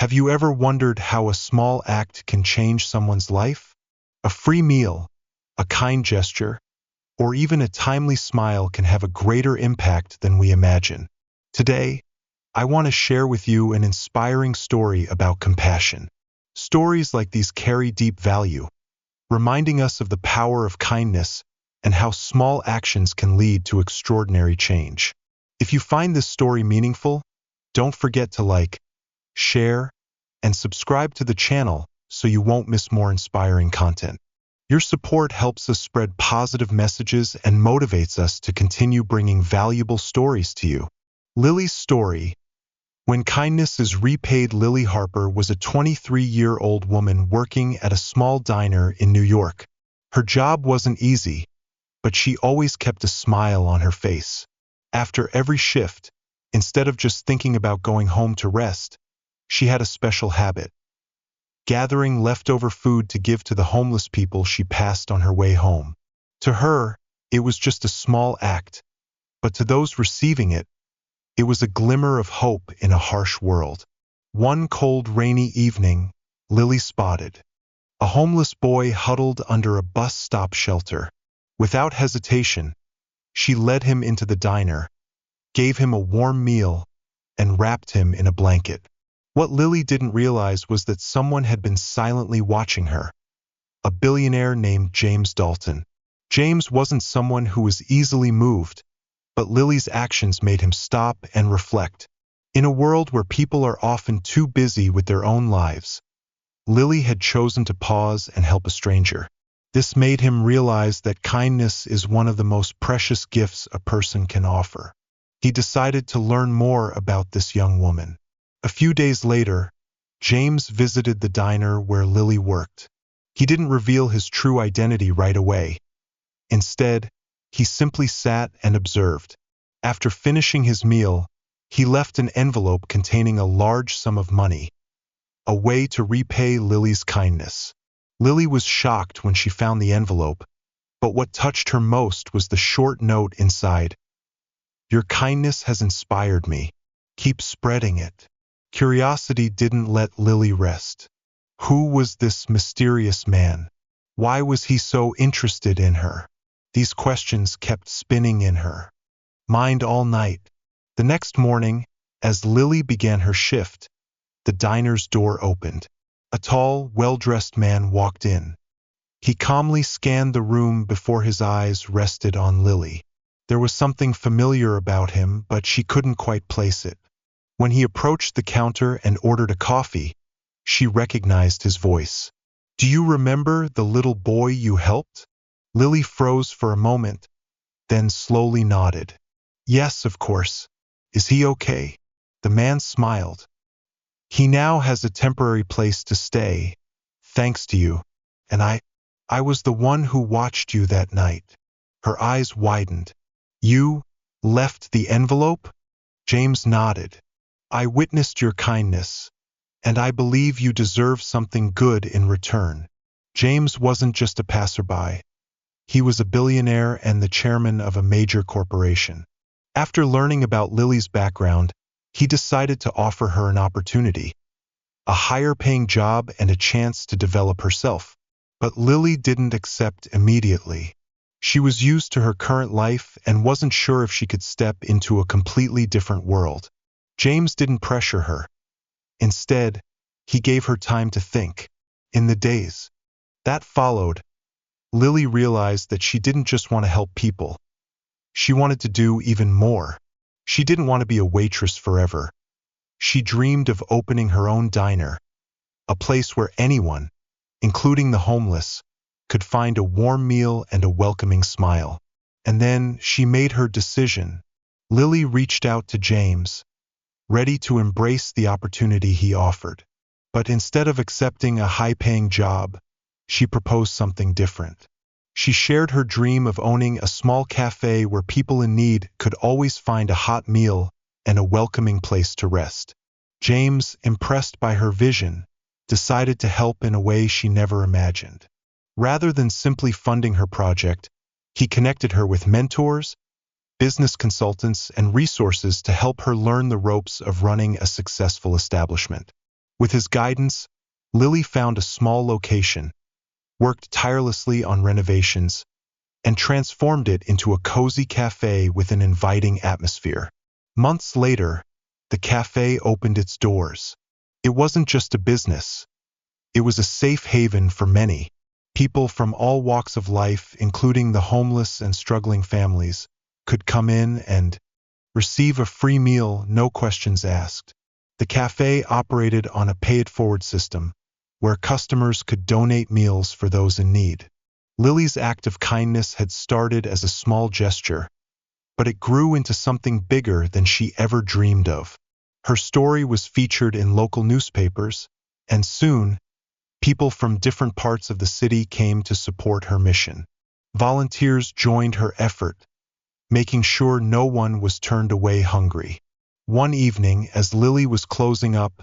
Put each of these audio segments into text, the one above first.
Have you ever wondered how a small act can change someone's life? A free meal, a kind gesture, or even a timely smile can have a greater impact than we imagine. Today, I want to share with you an inspiring story about compassion. Stories like these carry deep value, reminding us of the power of kindness and how small actions can lead to extraordinary change. If you find this story meaningful, don't forget to like, share, and subscribe to the channel so you won't miss more inspiring content. Your support helps us spread positive messages and motivates us to continue bringing valuable stories to you. Lily's story. When kindness is repaid. Lily Harper was a 23-year-old woman working at a small diner in New York. Her job wasn't easy, but she always kept a smile on her face. After every shift, instead of just thinking about going home to rest, she had a special habit: gathering leftover food to give to the homeless people she passed on her way home. To her, it was just a small act, but to those receiving it, it was a glimmer of hope in a harsh world. One cold, rainy evening, Lily spotted a homeless boy huddled under a bus stop shelter. Without hesitation, she led him into the diner, gave him a warm meal, and wrapped him in a blanket. What Lily didn't realize was that someone had been silently watching her. A billionaire named James Dalton. James wasn't someone who was easily moved, but Lily's actions made him stop and reflect. In a world where people are often too busy with their own lives, Lily had chosen to pause and help a stranger. This made him realize that kindness is one of the most precious gifts a person can offer. He decided to learn more about this young woman. A few days later, James visited the diner where Lily worked. He didn't reveal his true identity right away. Instead, he simply sat and observed. After finishing his meal, he left an envelope containing a large sum of money, a way to repay Lily's kindness. Lily was shocked when she found the envelope, but what touched her most was the short note inside. "Your kindness has inspired me. Keep spreading it." Curiosity didn't let Lily rest. Who was this mysterious man? Why was he so interested in her? These questions kept spinning in her mind all night. The next morning, as Lily began her shift, the diner's door opened. A tall, well-dressed man walked in. He calmly scanned the room before his eyes rested on Lily. There was something familiar about him, but she couldn't quite place it. When he approached the counter and ordered a coffee, she recognized his voice. "Do you remember the little boy you helped?" Lily froze for a moment, then slowly nodded. "Yes, of course. Is he okay?" The man smiled. "He now has a temporary place to stay, thanks to you. And I was the one who watched you that night." Her eyes widened. "You left the envelope?" James nodded. "I witnessed your kindness, and I believe you deserve something good in return." James wasn't just a passerby. He was a billionaire and the chairman of a major corporation. After learning about Lily's background, he decided to offer her an opportunity, a higher-paying job and a chance to develop herself. But Lily didn't accept immediately. She was used to her current life and wasn't sure if she could step into a completely different world. James didn't pressure her. Instead, he gave her time to think. In the days that followed, Lily realized that she didn't just want to help people. She wanted to do even more. She didn't want to be a waitress forever. She dreamed of opening her own diner, a place where anyone, including the homeless, could find a warm meal and a welcoming smile. And then she made her decision. Lily reached out to James, ready to embrace the opportunity he offered. But instead of accepting a high-paying job, she proposed something different. She shared her dream of owning a small cafe where people in need could always find a hot meal and a welcoming place to rest. James, impressed by her vision, decided to help in a way she never imagined. Rather than simply funding her project, he connected her with mentors, business consultants, and resources to help her learn the ropes of running a successful establishment. With his guidance, Lily found a small location, worked tirelessly on renovations, and transformed it into a cozy cafe with an inviting atmosphere. Months later, the cafe opened its doors. It wasn't just a business. It was a safe haven for many. People from all walks of life, including the homeless and struggling families, could come in and receive a free meal, no questions asked. The cafe operated on a pay-it-forward system, where customers could donate meals for those in need. Lily's act of kindness had started as a small gesture, but it grew into something bigger than she ever dreamed of. Her story was featured in local newspapers, and soon, people from different parts of the city came to support her mission. Volunteers joined her effort, making sure no one was turned away hungry. One evening, as Lily was closing up,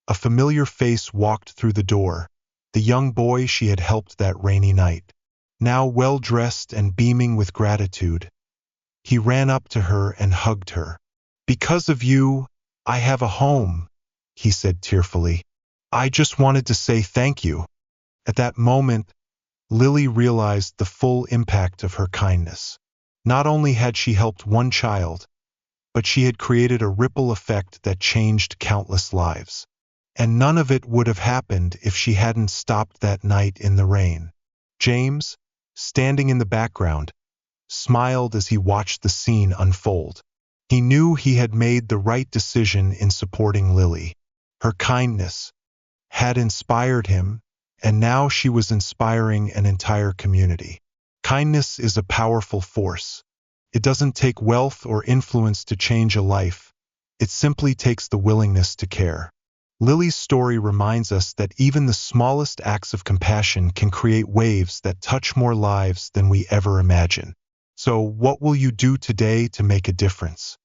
a familiar face walked through the door, the young boy she had helped that rainy night. Now well-dressed and beaming with gratitude, he ran up to her and hugged her. "Because of you, I have a home," he said tearfully. "I just wanted to say thank you." At that moment, Lily realized the full impact of her kindness. Not only had she helped one child, but she had created a ripple effect that changed countless lives. And none of it would have happened if she hadn't stopped that night in the rain. James, standing in the background, smiled as he watched the scene unfold. He knew he had made the right decision in supporting Lily. Her kindness had inspired him, and now she was inspiring an entire community. Kindness is a powerful force. It doesn't take wealth or influence to change a life. It simply takes the willingness to care. Lily's story reminds us that even the smallest acts of compassion can create waves that touch more lives than we ever imagine. So, what will you do today to make a difference?